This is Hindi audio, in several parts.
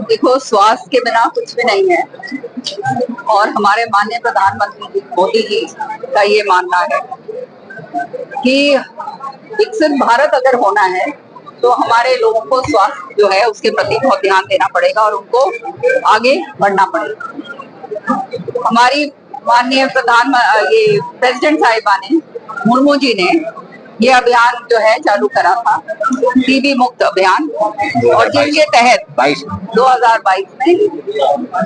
देखो, स्वास्थ्य के बिना कुछ भी नहीं है और हमारे माननीय प्रधानमंत्री मोदी जी का ये मानना है कि विकसित भारत अगर होना है तो हमारे लोगों को स्वास्थ्य जो है उसके प्रति बहुत ध्यान देना पड़ेगा और उनको आगे बढ़ना पड़ेगा। हमारी माननीय ये प्रेसिडेंट साहिबा ने, मुर्मू जी ने ये अभियान जो है चालू करा था, टीबी मुक्त अभियान, और जिसके तहत 2022 में,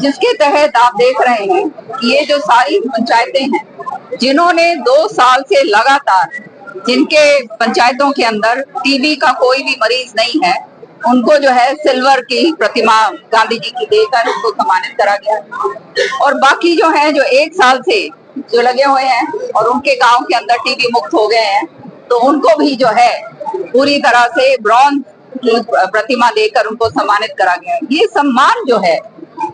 जिसके तहत आप देख रहे हैं कि ये जो सारी पंचायतें हैं जिन्होंने 2 साल से लगातार, जिनके पंचायतों के अंदर टीबी का कोई भी मरीज नहीं है, उनको जो है सिल्वर की प्रतिमा गांधी जी की देकर उनको सम्मानित करा गया। और बाकी जो है जो 1 साल से जो लगे हुए हैं और उनके गांव के अंदर टीबी मुक्त हो गए हैं, तो उनको भी जो है पूरी तरह से ब्रॉन्ज की प्रतिमा देकर उनको सम्मानित करा गया। ये सम्मान जो है,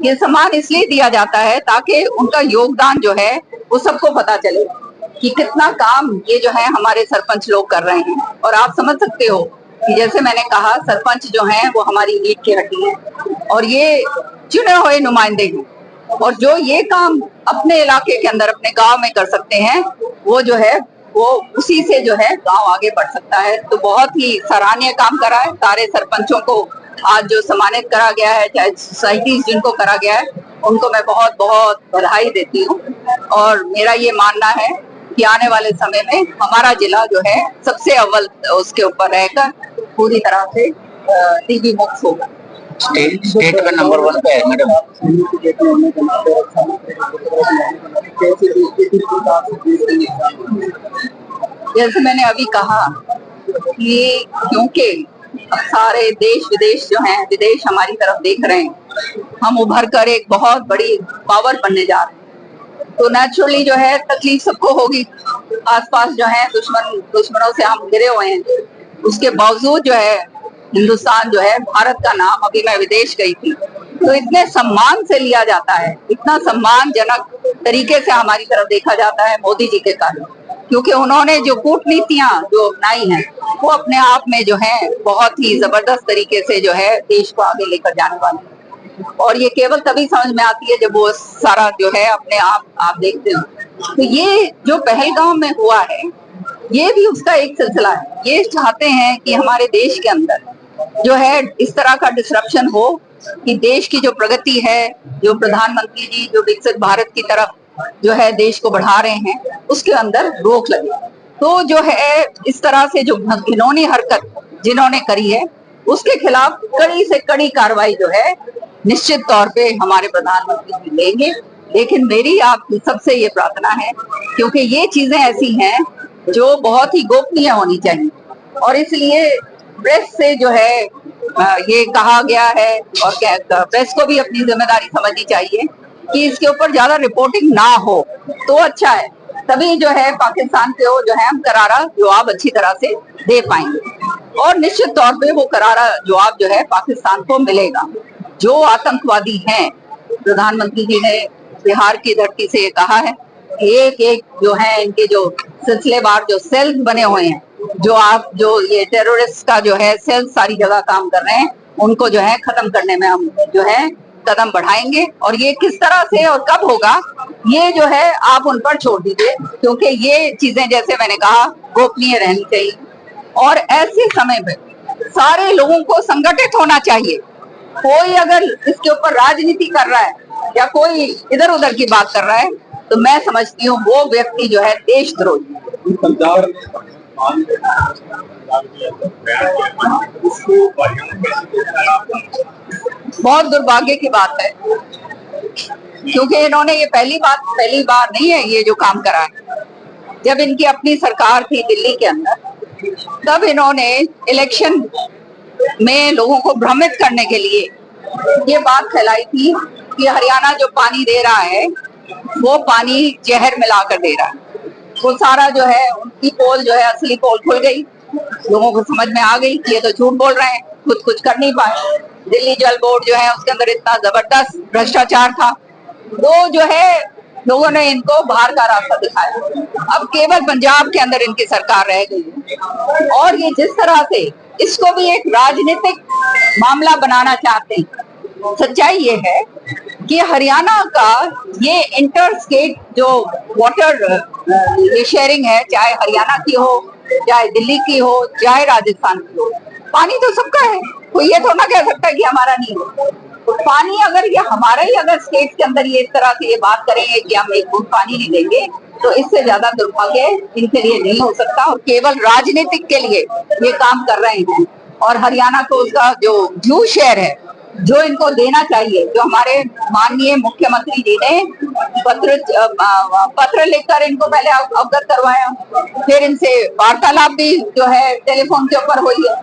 ये सम्मान इसलिए दिया जाता है ताकि उनका योगदान जो है वो सबको पता चले कि कितना काम ये जो है हमारे सरपंच लोग कर रहे हैं। और आप समझ सकते हो कि जैसे मैंने कहा, सरपंच जो हैं वो हमारी रीढ़ की हड्डी है और ये चुने हुए नुमाइंदे हैं, और जो ये काम अपने इलाके के अंदर, अपने गांव में कर सकते हैं, वो जो है वो उसी से जो है गांव आगे बढ़ सकता है। तो बहुत ही सराहनीय काम करा है। सारे सरपंचों को आज जो सम्मानित करा गया है, चाहे सोसाइटीज जिनको करा गया है, उनको मैं बहुत बहुत बधाई देती हूँ। और मेरा ये मानना है कि आने वाले समय में हमारा जिला जो है सबसे अव्वल उसके ऊपर रहकर पूरी तरह से टीबी मुक्त होगा। स्टेट में नंबर 1 पे है मैडम। जैसे मैंने अभी कहा कि क्योंकि अब सारे देश विदेश जो हैं, विदेश हमारी तरफ देख रहे हैं, हम उभर कर एक बहुत बड़ी पावर बनने जा रहे हैं, तो नेचुरली जो है तकलीफ सबको होगी। आसपास जो है दुश्मनों से हम घिरे हुए हैं, उसके बावजूद जो है हिंदुस्तान जो है, भारत का नाम, अभी मैं विदेश गई थी तो इतने सम्मान से लिया जाता है, इतना सम्मानजनक तरीके से हमारी तरफ देखा जाता है मोदी जी के कारण, क्योंकि उन्होंने जो कूटनीतियां जो अपनाई हैं वो अपने आप में जो है बहुत ही जबरदस्त तरीके से जो है देश को आगे लेकर जाने वाली है। और ये केवल तभी समझ में आती है जब वो सारा जो है अपने आप देखते हो। तो ये जो पहलगाम में हुआ है, ये भी उसका एक सिलसिला है। ये चाहते हैं कि हमारे देश के अंदर जो है इस तरह का डिसरप्शन हो कि देश की जो प्रगति है, जो प्रधानमंत्री जी जो विकसित भारत की तरफ जो है देश को बढ़ा रहे हैं, उसके अंदर रोक लगे। तो जो है इस तरह से जो घिनौनी हरकत जिन्होंने करी है, उसके खिलाफ कड़ी से कड़ी कार्रवाई जो है निश्चित तौर पे हमारे प्रधानमंत्री जी लेंगे। लेकिन मेरी आप सबसे ये प्रार्थना है, क्योंकि ये चीजें ऐसी हैं जो बहुत ही गोपनीय होनी चाहिए, और इसलिए प्रेस से जो है ये कहा गया है, और प्रेस को भी अपनी जिम्मेदारी समझनी चाहिए कि इसके ऊपर ज्यादा रिपोर्टिंग ना हो तो अच्छा है। तभी जो है पाकिस्तान को जो है हम करारा जवाब अच्छी तरह से दे पाएंगे, और निश्चित तौर पे वो करारा जवाब जो है पाकिस्तान को मिलेगा। जो आतंकवादी हैं, प्रधानमंत्री जी ने बिहार की धरती से ये कहा है, एक एक जो है इनके जो सिलसिलेवार जो सेल्स बने हुए हैं, जो ये टेररिस्ट का जो है सेल्स सारी जगह काम कर रहे हैं, उनको जो है खत्म करने में हम जो है कदम बढ़ाएंगे। और ये किस तरह से और कब होगा, ये जो है आप उन पर छोड़ दीजिए, क्योंकि ये चीजें जैसे मैंने कहा गोपनीय रहनी चाहिए। और ऐसे समय पे सारे लोगों को संगठित होना चाहिए। कोई अगर इसके ऊपर राजनीति कर रहा है या कोई इधर उधर की बात कर रहा है, तो मैं समझती हूँ वो व्यक्ति जो है देशद्रोही। बहुत दुर्भाग्य की बात है, क्योंकि इन्होंने ये पहली बार नहीं है ये जो काम करा है। जब इनकी अपनी सरकार थी दिल्ली के अंदर, तब इन्होंने इलेक्शन में लोगों को भ्रमित करने के लिए ये बात फैलाई थी कि हरियाणा जो पानी दे रहा है वो पानी जहर मिलाकर दे रहा है। वो सारा जो है उनकी पोल जो है असली पोल खुल गई, लोगों को समझ में आ गई कि ये तो झूठ बोल रहे हैं, खुद कुछ कर नहीं पाए। दिल्ली जल बोर्ड जो है उसके अंदर इतना जबरदस्त भ्रष्टाचार था, वो जो है लोगों ने इनको बाहर का रास्ता दिखाया। अब केवल पंजाब के अंदर इनकी सरकार रह गई है और ये जिस तरह से इसको भी एक राजनीतिक मामला बनाना चाहते हैं। सच्चाई ये है कि हरियाणा का ये इंटर स्टेट जो वाटर ये शेयरिंग है, चाहे हरियाणा की हो, चाहे दिल्ली की हो, चाहे राजस्थान की हो, पानी तो सबका है। कोई ये तो ना कह सकता कि हमारा नहीं हो। तो पानी अगर ये हमारा ही अगर स्टेट के अंदर ये इस तरह से ये बात करेंगे कि हम एक बूंद पानी नहीं देंगे, तो इससे ज्यादा दुर्भाग्य इनके लिए नहीं हो सकता और केवल राजनीतिक के लिए ये काम कर रहे हैं। और हरियाणा को उसका जो ड्यू शेयर है, जो इनको देना चाहिए, जो हमारे माननीय मुख्यमंत्री जी ने पत्र लिखकर इनको पहले अवगत करवाया, फिर इनसे वार्तालाप भी जो है टेलीफोन के ऊपर हुई है।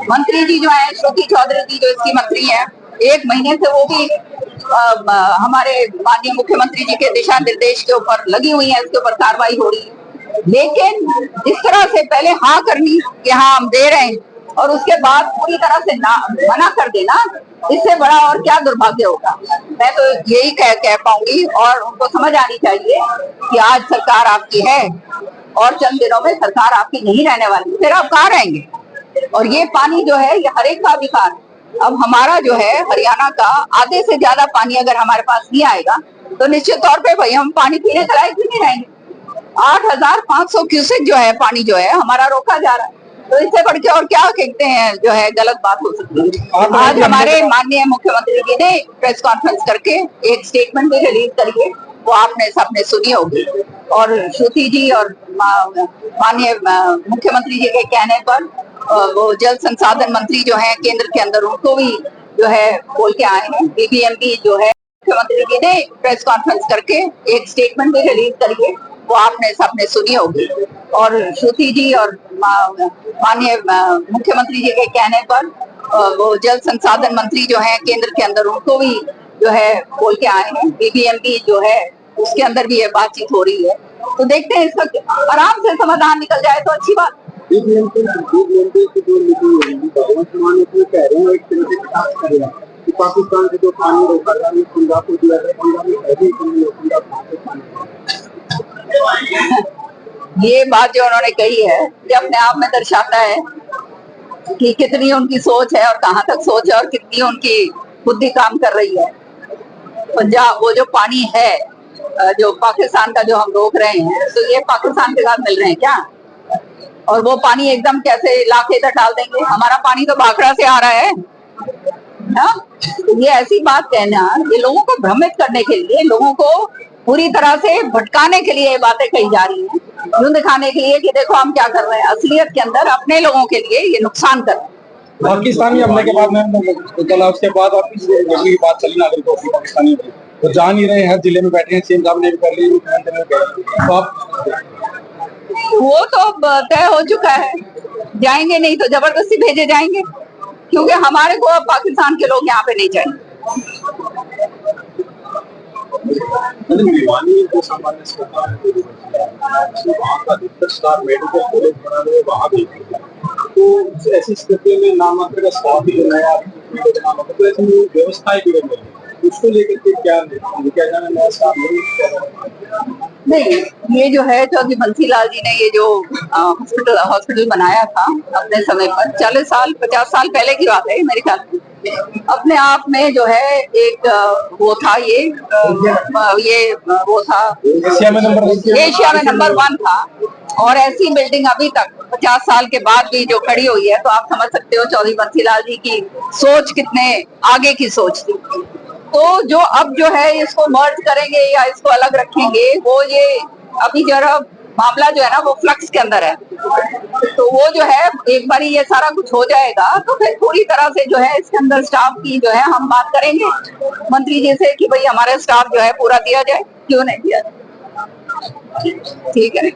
मंत्री जी जो है श्रुति चौधरी जी जो इसकी मंत्री है, 1 महीने से वो भी हमारे माननीय मुख्यमंत्री जी के दिशा निर्देश के ऊपर लगी हुई है, इसके ऊपर कार्रवाई हो रही है। लेकिन इस तरह से पहले हाँ करनी कि हाँ हम दे रहे हैं और उसके बाद पूरी तरह से ना मना कर देना, इससे बड़ा और क्या दुर्भाग्य होगा। मैं तो यही कह पाऊंगी और उनको समझ आनी चाहिए कि आज सरकार आपकी है और चंद दिनों में सरकार आपकी नहीं रहने वाली, फिर आप कहाँ रहेंगे। और ये पानी जो है ये हर एक का अधिकार है। अब हमारा जो है हरियाणा का आधे से ज्यादा पानी अगर हमारे पास नहीं आएगा तो निश्चित तौर पे भाई हम पानी पीने के लायक भी नहीं रहेंगे। 8,500 क्यूसेक जो है पानी जो है हमारा रोका जा रहा है, तो इससे बढ़ के और क्या कहते हैं जो है गलत बात हो सकती है। आज हमारे माननीय मुख्यमंत्री जी ने प्रेस कॉन्फ्रेंस करके एक स्टेटमेंट भी रिलीज करी है, वो आपने सबने सुनी होगी। और श्रुति जी और माननीय मुख्यमंत्री जी के कहने पर वो जल संसाधन मंत्री जो है केंद्र के अंदर, उनको भी जो है बोल के आए हैं। बीबीएमबी जो है मुख्यमंत्री जी ने प्रेस कॉन्फ्रेंस करके एक स्टेटमेंट भी रिलीज करी है, वो आपने सबने सुनी होगी। और श्रुति जी और माननीय मुख्यमंत्री जी के कहने पर वो जल संसाधन मंत्री जो है केंद्र के अंदर, उनको भी जो है बोल के आए हैं। बीबीएमबी जो है उसके अंदर भी ये बातचीत हो रही है, तो देखते हैं इसका आराम से समाधान निकल जाए तो अच्छी बात। पाकिस्तान से जो पानी रोका जा रहा है पंजाब को दिया जाए, पंजाब में ये बात जो उन्होंने कही है ये अपने आप में दर्शाता है कि कितनी उनकी सोच है और कहाँ तक सोच है और कितनी उनकी बुद्धि काम कर रही है। पंजाब वो जो पानी है जो पाकिस्तान का जो हम रोक रहे हैं, तो ये पाकिस्तान के साथ मिल रहे हैं क्या? और वो पानी एकदम कैसे लाके इधर डाल देंगे? हमारा पानी तो भाखड़ा से आ रहा है ना। तो ये ऐसी बात कहना, ये लोगों को भ्रमित करने के लिए, लोगों को पूरी तरह से भटकाने के लिए ये बातें कही जा रही हैं, यूं दिखाने के लिए कि देखो हम क्या कर रहे हैं। असलियत के अंदर अपने लोगों के लिए ये नुकसान कर रहे हैं। पाकिस्तानी हमले के बाद में उसके बाद आपकी बात चली नागरिकों की, पाकिस्तानी तो जा नहीं रहे, हर जिले में बैठे हैं, सीएम साहब ने भी कर ली, मुख्यमंत्री ने कर ली, तो आप वो तो तय हो चुका है, जाएंगे नहीं तो जबरदस्ती भेजे जाएंगे, क्योंकि हमारे को अब पाकिस्तान के लोग यहाँ पे नहीं चाहिए। भिवानी जो सामान्य सरकार है वहाँ का अधिकतर स्टाफ मेडिकल कॉलेज बना रहे वहाँ भी, तो ऐसी स्थिति में नामांतर का स्टाफ भी नया तो ऐसी व्यवस्थाएं भी बन रही, उसको लेकर के क्या जाना नया स्टाफ नहीं, ये जो है चौधरी बंसी लाल जी ने ये जो हॉस्पिटल बनाया था अपने समय पर, 40 साल 50 साल पहले की बात है मेरे ख्याल में, अपने आप में जो है एक वो था ये वो था एशिया में नंबर 1 था। और ऐसी बिल्डिंग अभी तक 50 साल के बाद भी जो खड़ी हुई है, तो आप समझ सकते हो चौधरी बंसी लाल जी की सोच कितने आगे की सोच थी। तो जो अब जो है इसको मर्ज करेंगे या इसको अलग रखेंगे, वो ये अभी जरा मामला जो है ना वो फ्लक्स के अंदर है। तो वो जो है एक बार ये सारा कुछ हो जाएगा तो फिर पूरी तरह से जो है इसके अंदर स्टाफ की जो है हम बात करेंगे मंत्री जी से कि भाई हमारे स्टाफ जो है पूरा दिया जाए, क्यों नहीं दिया। ठीक है।